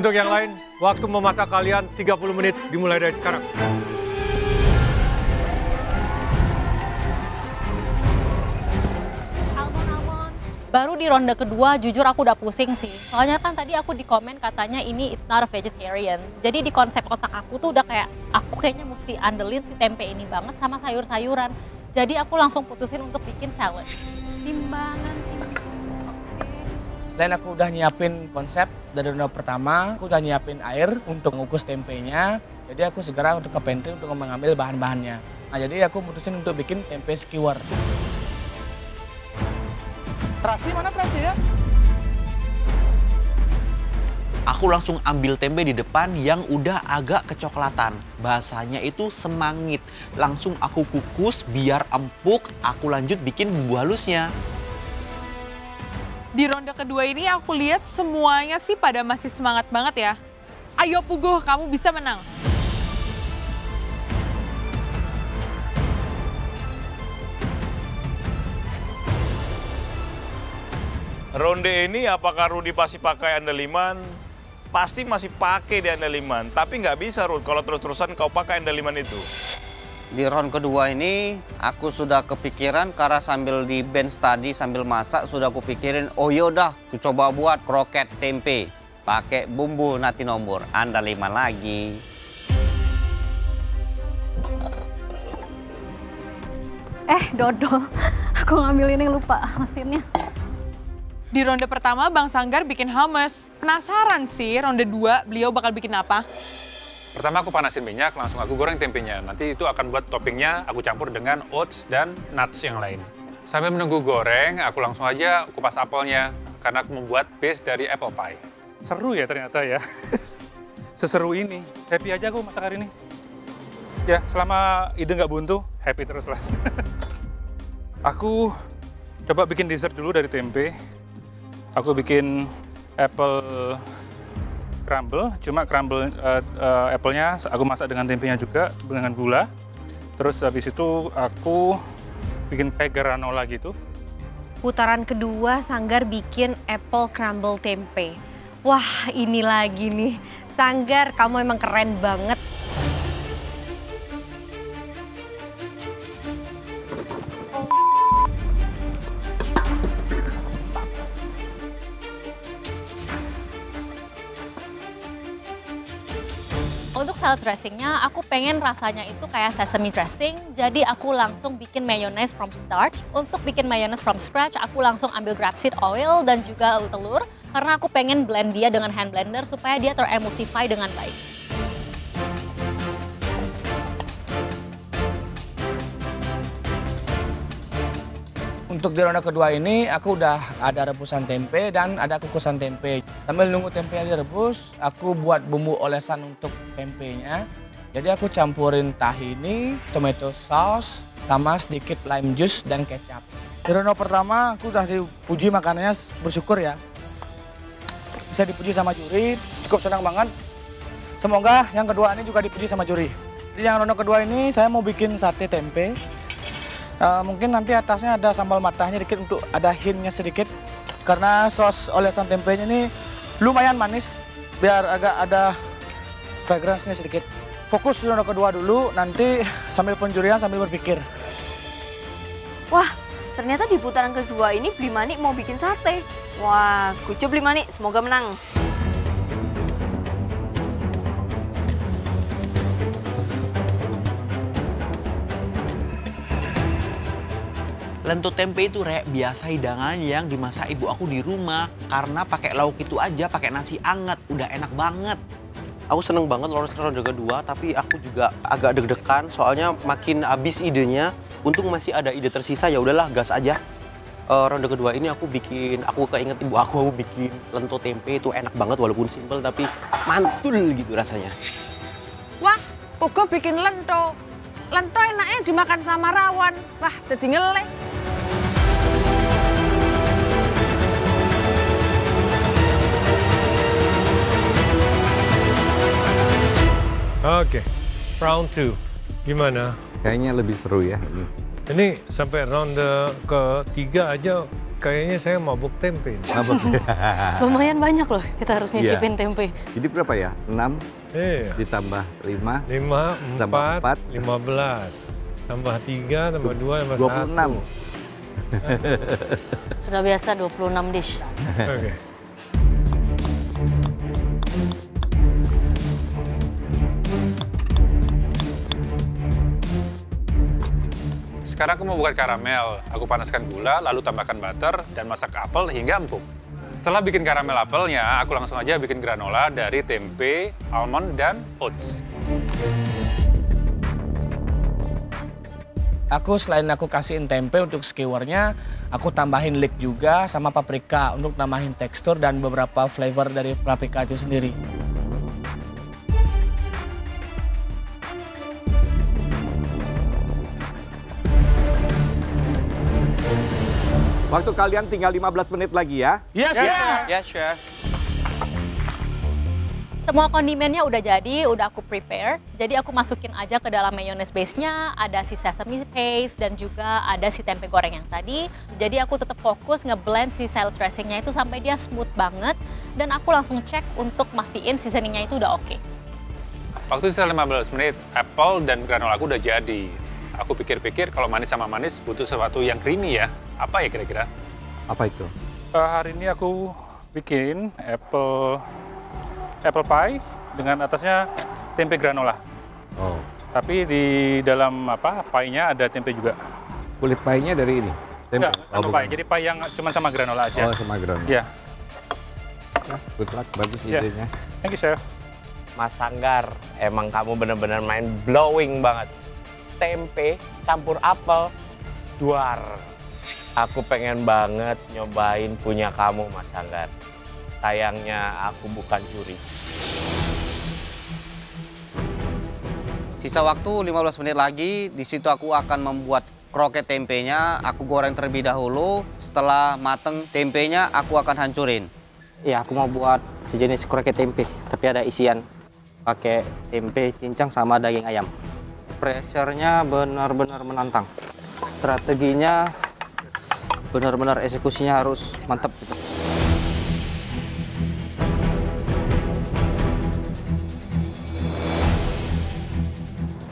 Untuk yang lain, waktu memasak kalian 30 menit dimulai dari sekarang. Baru di ronde kedua, jujur aku udah pusing sih. Soalnya kan tadi aku di komen katanya ini it's not a vegetarian. Jadi di konsep otak aku tuh udah kayak, aku kayaknya mesti andelin si tempe ini banget sama sayur-sayuran. Jadi aku langsung putusin untuk bikin salad. Timbangan. Selain aku udah nyiapin konsep dari ronde pertama, aku udah nyiapin air untuk mengukus tempenya. Jadi aku segera untuk ke pantry untuk mengambil bahan-bahannya. Nah jadi aku putusin untuk bikin tempe skewer. Terasi mana terasi ya? Aku langsung ambil tempe di depan yang udah agak kecoklatan. Bahasanya itu semangit. Langsung aku kukus biar empuk, aku lanjut bikin bumbu halusnya. Di ronde kedua ini aku lihat semuanya sih pada masih semangat banget ya. Ayo Puguh, kamu bisa menang. Ronde ini apakah Rudi pasti pakai andaliman? Pasti masih pakai di andaliman. Tapi nggak bisa Rud kalau terus-terusan kau pakai andaliman itu. Di round kedua ini aku sudah kepikiran karena sambil di bench tadi sambil masak sudah aku pikirin oh yaudah aku coba buat kroket tempe pakai bumbu nasi nombor andaliman lagi. Dodol. Aku ngambil ini lupa mesinnya. Di ronde pertama Bang Sanggar bikin hummus. Penasaran sih ronde 2 beliau bakal bikin apa? Pertama aku panasin minyak, langsung aku goreng tempenya. Nanti itu akan buat toppingnya aku campur dengan oats dan nuts yang lain. Sambil menunggu goreng, aku langsung aja kupas apelnya. Karena aku membuat base dari apple pie. Seru ya ternyata ya. Seseru ini. Happy aja aku masak hari ini. Ya, selama ide nggak buntu, happy terus lah. Aku coba bikin dessert dulu dari tempe. Aku bikin apple crumble, cuma crumble apple-nya aku masak dengan tempenya juga, dengan gula. Terus habis itu aku bikin kayak granola gitu. Putaran kedua Sanggar bikin apple crumble tempe. Wah ini lagi nih, Sanggar kamu emang keren banget. Untuk salad dressingnya, aku pengen rasanya itu kayak sesame dressing. Jadi aku langsung bikin mayonnaise from start. Untuk bikin mayonnaise from scratch, aku langsung ambil grapeseed oil dan juga telur. Karena aku pengen blend dia dengan hand blender supaya dia teremulsify dengan baik. Untuk di ronde kedua ini aku udah ada rebusan tempe dan ada kukusan tempe. Sambil nunggu tempenya direbus, aku buat bumbu olesan untuk tempenya. Jadi aku campurin tahini, tomato sauce, sama sedikit lime juice dan kecap. Di ronde pertama aku udah dipuji makanannya, bersyukur ya. Bisa dipuji sama juri, cukup senang banget. Semoga yang kedua ini juga dipuji sama juri. Jadi yang ronde kedua ini saya mau bikin sate tempe. Mungkin nanti atasnya ada sambal matahnya dikit untuk ada hintnya sedikit. Karena sos olesan tempenya ini lumayan manis, biar agak ada fragrance-nya sedikit. Fokus di ronde kedua dulu, nanti sambil penjurian sambil berpikir. Wah ternyata di putaran kedua ini Blimani mau bikin sate. Wah kucu Blimani, semoga menang. Lento tempe itu Rek, biasa hidangan yang dimasak ibu aku di rumah. Karena pakai lauk itu aja, pakai nasi anget, udah enak banget. Aku seneng banget lolos ke ronde kedua, tapi aku juga agak deg-degan soalnya makin habis idenya. Untung masih ada ide tersisa, ya udahlah gas aja. Ronde kedua ini aku keinget ibu aku bikin lento tempe itu enak banget walaupun simple tapi mantul gitu rasanya. Wah, Puguh bikin lento. Lento enaknya dimakan sama rawon. Wah, jadi ngelek. Oke, round 2. Gimana? Kayaknya lebih seru ya ini. Ini sampai ronde ketiga aja kayaknya saya mabuk tempe. Lumayan banyak loh kita harus nyicipin tempe. Jadi berapa ya? 6 ditambah 5. 5, 4, 15. Tambah 3, tambah 2, tambah 1. 26. Sudah biasa 26 dish. Oke. Sekarang aku mau buat karamel. Aku panaskan gula, lalu tambahkan butter, dan masak apel hingga empuk. Setelah bikin karamel apelnya, aku langsung aja bikin granola dari tempe, almond, dan oats. Selain aku kasihin tempe untuk skewernya, aku tambahin leek juga sama paprika untuk nambahin tekstur dan beberapa flavor dari paprika itu sendiri. Waktu kalian tinggal 15 menit lagi ya. Yes, chef. Yes, chef. Semua kondimennya udah jadi, udah aku prepare. Jadi aku masukin aja ke dalam mayonnaise base-nya, ada si sesame paste dan juga ada si tempe goreng yang tadi. Jadi aku tetap fokus ngeblend si salad dressing-nya itu sampai dia smooth banget. Dan aku langsung cek untuk mastiin seasoningnya itu udah oke. Waktu sisa 15 menit, apple dan granola aku udah jadi. Aku pikir-pikir kalau manis sama manis butuh sesuatu yang creamy ya. Apa ya kira-kira? Apa itu? Hari ini aku bikin apple pie dengan atasnya tempe granola. Oh. Tapi di dalam pie-nya ada tempe juga. Kulit pie-nya dari ini? Tempe? Enggak, pie. Jadi pie yang cuma sama granola aja. Oh, sama granola. Iya. Good luck, bagus idenya. Thank you, Chef. Mas Sanggar, emang kamu bener-bener mind blowing banget. Tempe campur apel, duar. Aku pengen banget nyobain punya kamu, Mas Sanggar. Sayangnya aku bukan juri. Sisa waktu 15 menit lagi, di situ aku akan membuat kroket tempenya. Aku goreng terlebih dahulu, setelah mateng tempenya aku akan hancurin. Ya, aku mau buat sejenis kroket tempe, tapi ada isian pakai tempe cincang sama daging ayam. Pressure-nya benar-benar menantang. Strateginya benar-benar eksekusinya harus mantap gitu.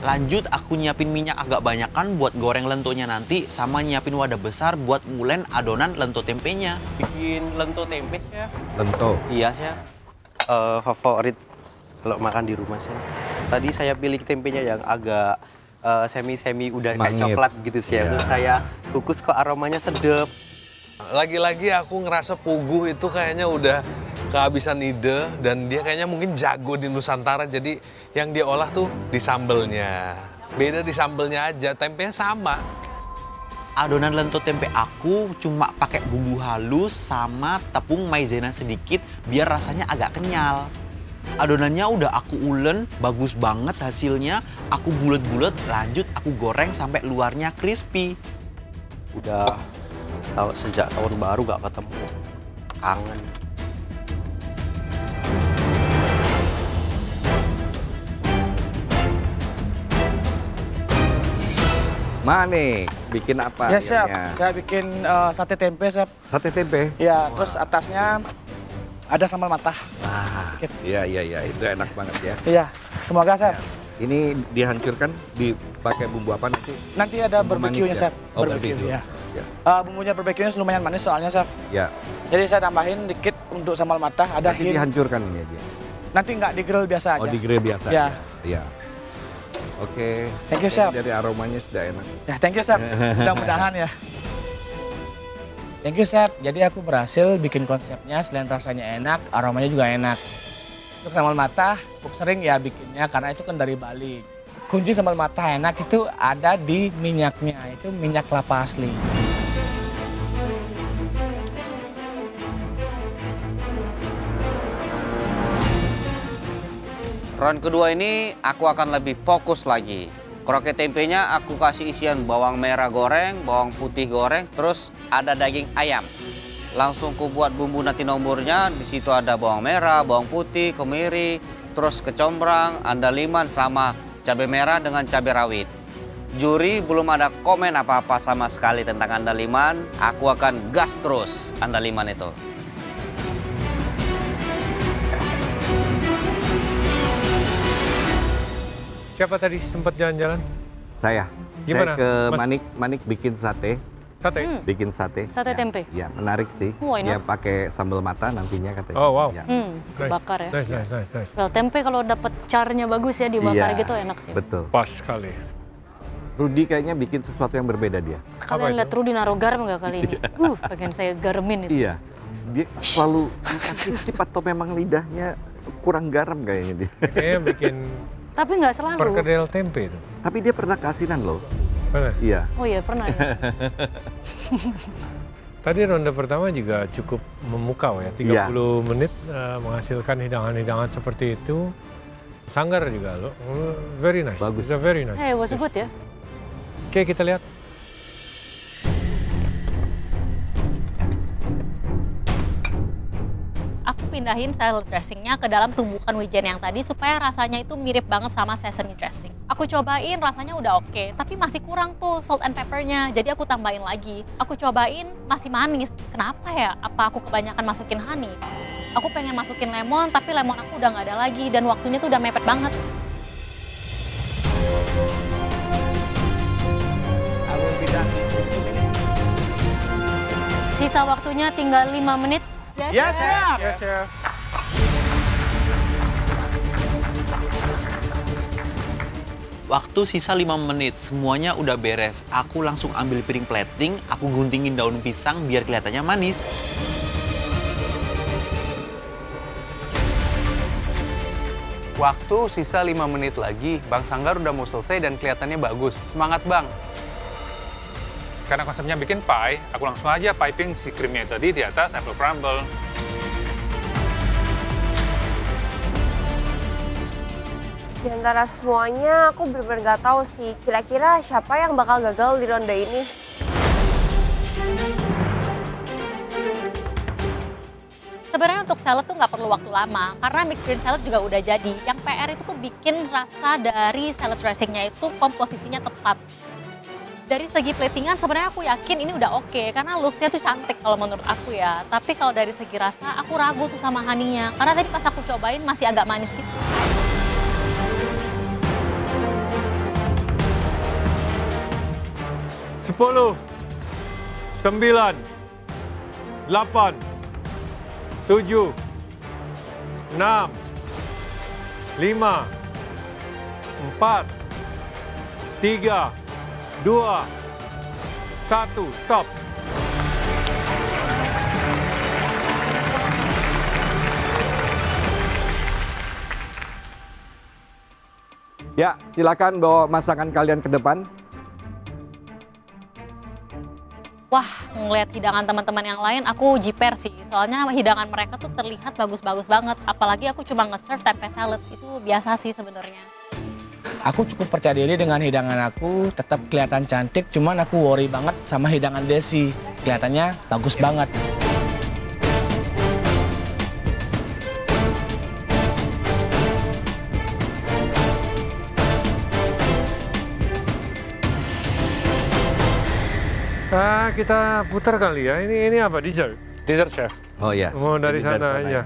Lanjut aku nyiapin minyak agak banyakan buat goreng lentonya nanti, sama nyiapin wadah besar buat ngulen adonan lento tempenya. Bikin lento tempe, Chef. Lento? Iya, Chef. Favorit kalau makan di rumah, Chef. Tadi saya pilih tempenya yang agak semi-semi udah kayak coklat gitu, Chef. Terus saya kukus kok aromanya sedap. Lagi-lagi aku ngerasa Puguh itu kayaknya udah kehabisan ide dan dia kayaknya mungkin jago di Nusantara, jadi yang dia olah tuh di sambelnya. Beda di sambelnya aja, tempenya sama. Adonan lento tempe aku cuma pakai bumbu halus sama tepung maizena sedikit biar rasanya agak kenyal. Adonannya udah aku ulen, bagus banget hasilnya. Aku bulet-bulet, lanjut aku goreng sampai luarnya crispy. Udah tahu sejak tahun baru gak ketemu. Kangen. Nih, bikin apa? Ya, Chef. Saya bikin sate tempe, Chef. Sate tempe? Ya, terus atasnya ada sambal matah. Iya, itu enak banget ya. Iya, semoga, Chef. Ini dihancurkan, dipakai bumbu apa nanti? Nanti ada barbecue-nya, Chef. Oh, barbecue. Ya. Bumbunya barbecue-nya lumayan manis soalnya, Chef. Ya. Jadi saya tambahin dikit untuk sambal matah, ada nanti dihancurkan ini dia. Nanti nggak di grill biasa aja. Oh, di grill biasa. Ya. Iya. Oke. Thank you, Chef. Dari aromanya sudah enak. Ya, thank you, Chef. Mudah-mudahan ya. Thank you, Chef. Jadi aku berhasil bikin konsepnya, selain rasanya enak, aromanya juga enak. Untuk sambal matah, cukup sering ya bikinnya karena itu kan dari Bali. Kunci sambal matah enak itu ada di minyaknya, itu minyak kelapa asli. Round kedua ini aku akan lebih fokus lagi. Kroket tempenya aku kasih isian bawang merah goreng, bawang putih goreng, terus ada daging ayam. Langsung ku buat bumbu nanti nomornya. Di situ ada bawang merah, bawang putih, kemiri, terus kecombrang, andaliman sama cabai merah dengan cabai rawit. Juri belum ada komen apa-apa sama sekali tentang andaliman. Aku akan gas terus andaliman itu. Siapa tadi sempat jalan-jalan? Saya. Gimana, Saya ke Mas? Manik bikin sate. Sate? Bikin sate. Sate tempe? Ya, menarik sih. Why Dia not? pakai sambal mata nantinya katanya. Oh, wow. Ya. Bakar ya. Nice. Well, tempe kalau dapat carnya bagus ya dibakar Iya, gitu enak sih. Betul. Pas sekali. Rudy kayaknya bikin sesuatu yang berbeda dia. Sekalian lihat Rudy naruh garam nggak kali ini? Pengen saya garemin itu. Iya. Dia selalu cicip atau memang lidahnya kurang garam kayaknya dia. Kayaknya bikin Tapi nggak selalu. perkedel tempe itu. Tapi dia pernah kasinan loh. Pernah? Iya. Oh iya pernah ya. Tadi ronde pertama juga cukup memukau ya, 30 menit menghasilkan hidangan-hidangan seperti itu. Sanggar juga loh, very nice. Bagus. It's a very nice. Hey, was it good ya? Oke, kita lihat. Aku pindahin salad dressingnya ke dalam tumbukan wijen yang tadi supaya rasanya itu mirip banget sama sesame dressing. Aku cobain rasanya udah oke, tapi masih kurang tuh salt and peppernya, jadi aku tambahin lagi. Aku cobain masih manis, kenapa ya? Apa aku kebanyakan masukin honey? Aku pengen masukin lemon, tapi lemon aku udah nggak ada lagi dan waktunya tuh udah mepet banget. Sisa waktunya tinggal 5 menit. Yes, chef. Yes, chef. Waktu sisa 5 menit, semuanya udah beres. Aku langsung ambil piring plating, aku guntingin daun pisang biar kelihatannya manis. Waktu sisa 5 menit lagi, Bang Sanggar udah mau selesai dan kelihatannya bagus. Semangat, Bang! Karena konsepnya bikin pie, aku langsung aja piping si krimnya tadi di atas apple crumble. Di antara semuanya, aku bener-bener nggak tahu sih kira-kira siapa yang bakal gagal di ronde ini. Sebenarnya untuk salad tuh nggak perlu waktu lama, karena mixed green salad juga udah jadi. Yang PR itu tuh bikin rasa dari salad dressingnya itu komposisinya tepat. Dari segi platingan sebenarnya aku yakin ini udah oke, karena looks-nya tuh cantik kalau menurut aku ya. Tapi kalau dari segi rasa, aku ragu tuh sama honey-nya. Karena tadi pas aku cobain masih agak manis gitu. Sepuluh, 9, 8, 7, 6, 5, 4, 3, 2, 1, stop. Ya, silakan bawa masakan kalian ke depan. Wah, ngeliat hidangan teman-teman yang lain, aku jiper sih. Soalnya hidangan mereka tuh terlihat bagus-bagus banget. Apalagi aku cuma nge-serve tempe salad, itu biasa sih sebenarnya. Aku cukup percaya diri dengan hidangan aku, tetap kelihatan cantik, cuman aku worry banget sama hidangan Desi. Kelihatannya bagus banget. Kita putar kali ya. Ini apa? Dessert? Dessert, Chef. Oh ya. Mau dari sana aja.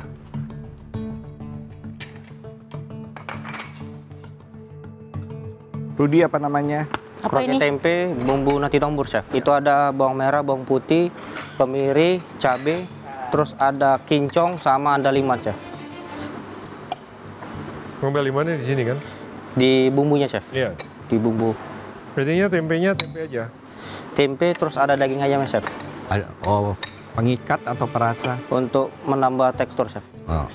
Rudy apa namanya? Kroket tempe, bumbu nasi tombur, Chef. Itu ada bawang merah, bawang putih, kemiri, cabai, terus ada kincong sama andaliman, Chef. Andalimannya di sini kan? Di bumbunya, Chef. Iya. Di bumbu. Biasanya tempenya tempe aja. Tempe terus ada daging ayamnya, Chef. Oh, pengikat atau perasa? Untuk menambah tekstur, Chef. Oh.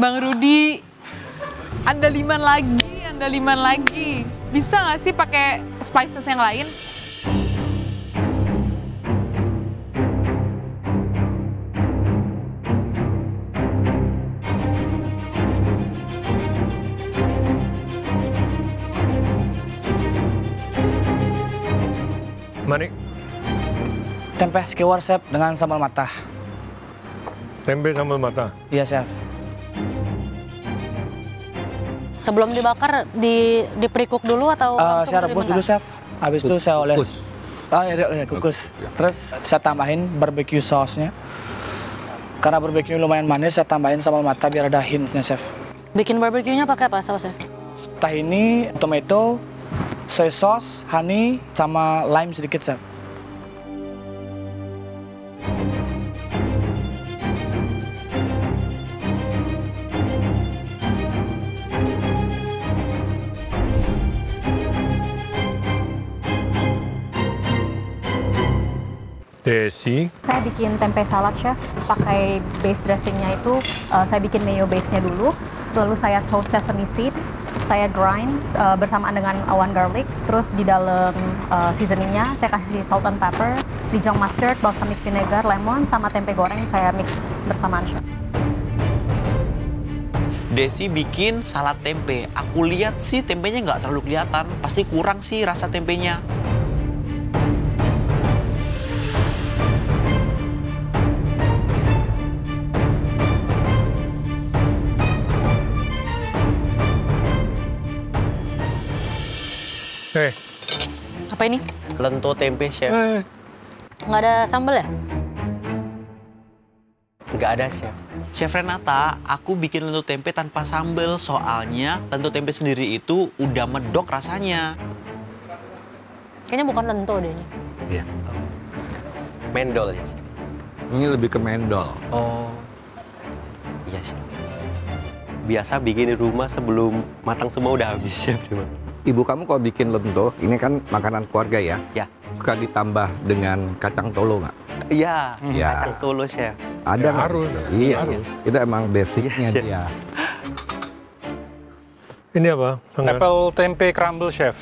Bang Rudy, andaliman lagi. Bisa nggak sih pakai spices yang lain? Manik? Tempe skewar, Chef, dengan sambal mata. Tempe sambal mata? Iya, Chef. Sebelum dibakar, di pre-cook dulu atau langsung saya rebus dulu, Chef. Habis itu saya oles. Kukus. Terus saya tambahin barbecue sauce-nya. Karena barbecue lumayan manis, saya tambahin sambal mata biar ada hint-nya, Chef. Bikin barbecue-nya pakai apa sausnya? Tahini, tomato, soy sauce, honey, sama lime sedikit, Chef. Desi. Saya bikin tempe salad, Chef. Pakai base dressingnya itu, saya bikin mayo base-nya dulu. Lalu saya toast sesame seeds, saya grind bersamaan dengan awan garlic. Terus di dalam seasoningnya saya kasih salt and pepper, Dijon mustard, balsamic vinegar, lemon, sama tempe goreng saya mix bersamaan, Chef. Desi bikin salad tempe. Aku lihat sih tempenya nggak terlalu kelihatan. Pasti kurang sih rasa tempenya. Apa ini? Lento tempe, Chef. Nggak ada sambal ya? Nggak ada, Chef. Chef Renata, aku bikin lento tempe tanpa sambal. Soalnya lento tempe sendiri itu udah medok rasanya. Kayaknya bukan lento deh ini. Iya. Mendol ya, Chef. Ini lebih ke mendol. Oh. Iya, Chef. Biasa bikin di rumah sebelum matang semua udah habis, Chef. Ibu kamu kalau bikin lento, ini kan makanan keluarga ya? Ya. Suka ditambah dengan kacang tolo nggak? Iya, Ya. kacang tolo, Chef. Ada Ya, nggak? harus. Iya, Harus. itu emang basicnya Iya, dia. Ini apa? Sanggar? Apple tempe crumble, Chef.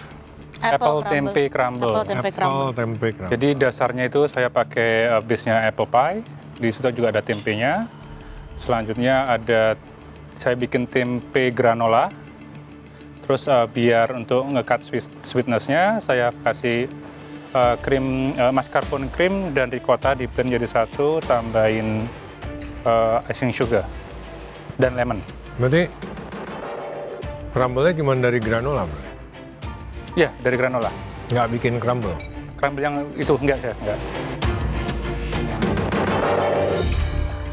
Apple tempe crumble. Apple tempe crumble. Tempe crumble. Jadi dasarnya itu saya pakai base-nya apple pie. Di situ juga ada tempenya. Selanjutnya saya bikin tempe granola. Terus biar untuk nge-cut sweetness-nya, saya kasih krim mascarpone cream dan ricotta di blend jadi satu, tambahin icing sugar dan lemon. Berarti crumble-nya cuma dari granola, Bro? Ya, dari granola. Nggak bikin crumble? Crumble yang itu enggak, Chef, enggak.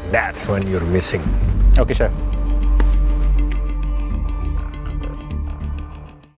That's when you're missing. Oke, Chef.